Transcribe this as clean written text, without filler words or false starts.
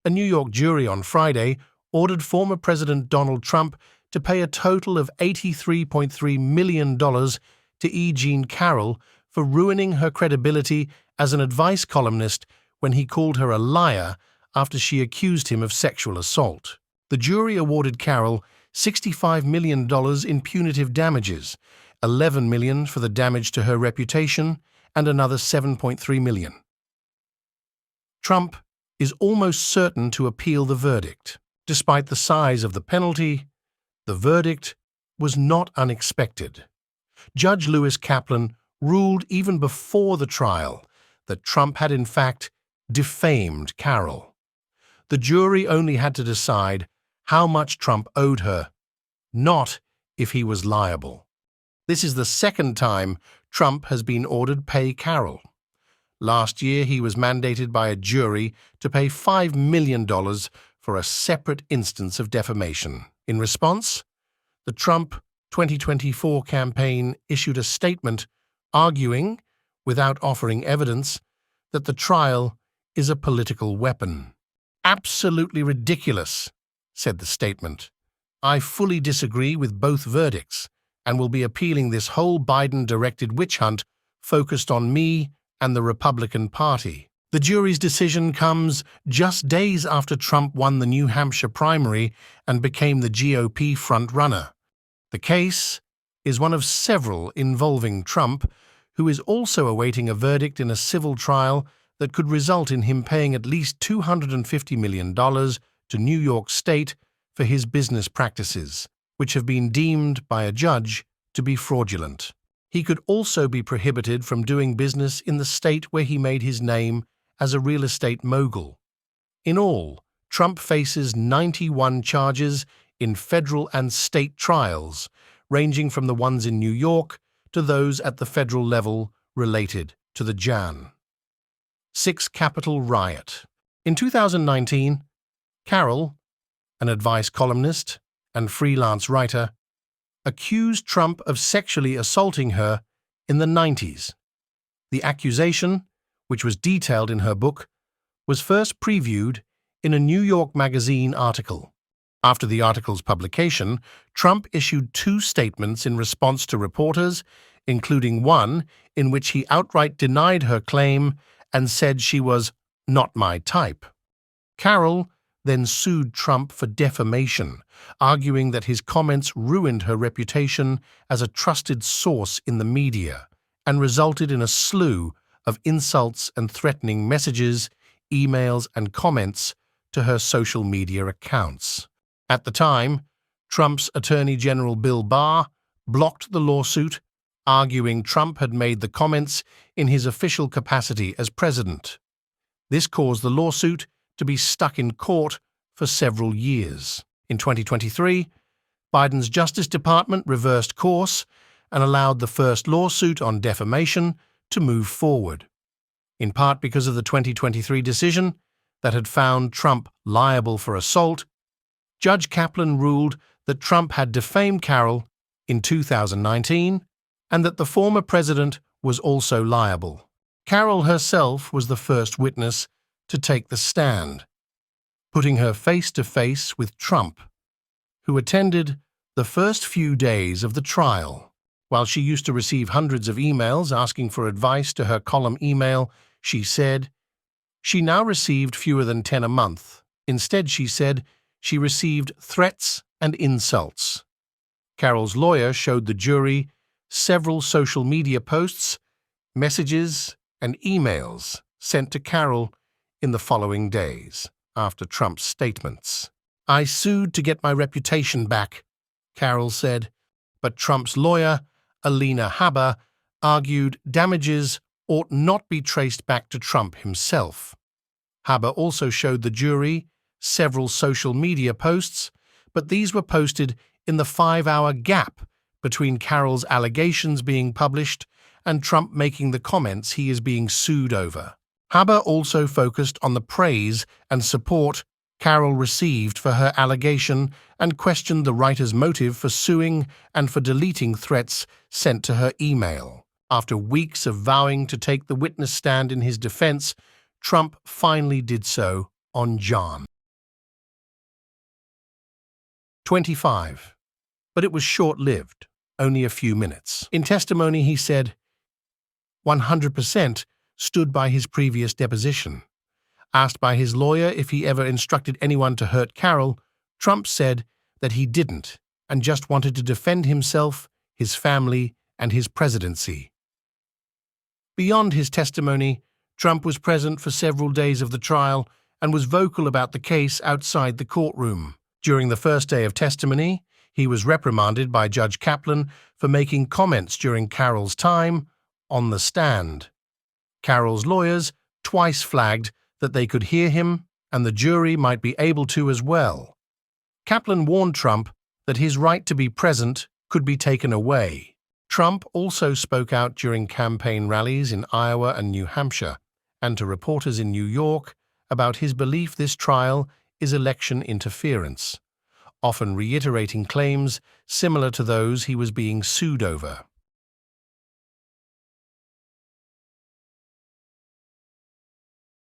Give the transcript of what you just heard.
A New York jury on Friday ordered former President Donald Trump to pay a total of $83.3 million to E Jean Carroll for ruining her credibility as an advice columnist when he called her a liar after she accused him of sexual assault. The jury awarded Carroll $65 million in punitive damages, $11 million for the damage to her reputation, and another $7.3 million. Trump is almost certain to appeal the verdict. Despite the size of the penalty, the verdict was not unexpected. Judge Lewis Kaplan ruled even before the trial that Trump had in fact defamed Carroll. The jury only had to decide how much Trump owed her, not if he was liable. This is the second time Trump has been ordered pay Carroll. Last year, he was mandated by a jury to pay $5 million for a separate instance of defamation. In response, the Trump 2024 campaign issued a statement arguing, without offering evidence, that the trial is a political weapon. "Absolutely ridiculous," said the statement. "I fully disagree with both verdicts and will be appealing this whole Biden-directed witch hunt focused on me and the Republican Party." The jury's decision comes just days after Trump won the New Hampshire primary and became the GOP front-runner. The case is one of several involving Trump, who is also awaiting a verdict in a civil trial that could result in him paying at least $250 million to New York State for his business practices, which have been deemed by a judge to be fraudulent. He could also be prohibited from doing business in the state where he made his name as a real estate mogul. In all, Trump faces 91 charges in federal and state trials, ranging from the ones in New York to those at the federal level related to the Jan. 6 Capitol riot. In 2019, Carroll, an advice columnist and freelance writer, accused Trump of sexually assaulting her in the 90s. The accusation, which was detailed in her book, was first previewed in a New York Magazine article. After the article's publication, Trump issued 2 statements in response to reporters, including one in which he outright denied her claim and said she was not my type. Carroll then sued Trump for defamation, arguing that his comments ruined her reputation as a trusted source in the media and resulted in a slew of insults and threatening messages, emails, and comments to her social media accounts. At the time, Trump's Attorney General Bill Barr blocked the lawsuit, arguing Trump had made the comments in his official capacity as president. This caused the lawsuit to be stuck in court for several years. In 2023, Biden's Justice Department reversed course and allowed the first lawsuit on defamation to move forward, in part because of the 2023 decision that had found Trump liable for assault. Judge Kaplan ruled that Trump had defamed Carroll in 2019 and that the former president was also liable. Carroll herself was the first witness to take the stand, putting her face-to-face with Trump, who attended the first few days of the trial. While she used to receive hundreds of emails asking for advice to her column email, she said, she now received fewer than 10 a month. Instead, she said, she received threats and insults. Carroll's lawyer showed the jury several social media posts, messages, and emails sent to Carroll in the following days after Trump's statements. "I sued to get my reputation back," Carroll said, but Trump's lawyer, Alina Habba, argued damages ought not be traced back to Trump himself. Habba also showed the jury several social media posts, but these were posted in the 5-hour gap between Carroll's allegations being published and Trump making the comments he is being sued over. Habba also focused on the praise and support Carroll received for her allegation and questioned the writer's motive for suing and for deleting threats sent to her email. After weeks of vowing to take the witness stand in his defense, Trump finally did so on Jan. 25. But it was short-lived, only a few minutes. In testimony, he said, 100% stood by his previous deposition. Asked by his lawyer if he ever instructed anyone to hurt Carroll, Trump said that he didn't and just wanted to defend himself, his family, and his presidency. Beyond his testimony, Trump was present for several days of the trial and was vocal about the case outside the courtroom. During the first day of testimony, he was reprimanded by Judge Kaplan for making comments during Carroll's time on the stand. Carroll's lawyers twice flagged that they could hear him and the jury might be able to as well. Kaplan warned Trump that his right to be present could be taken away. Trump also spoke out during campaign rallies in Iowa and New Hampshire, and to reporters in New York about his belief this trial is election interference, often reiterating claims similar to those he was being sued over.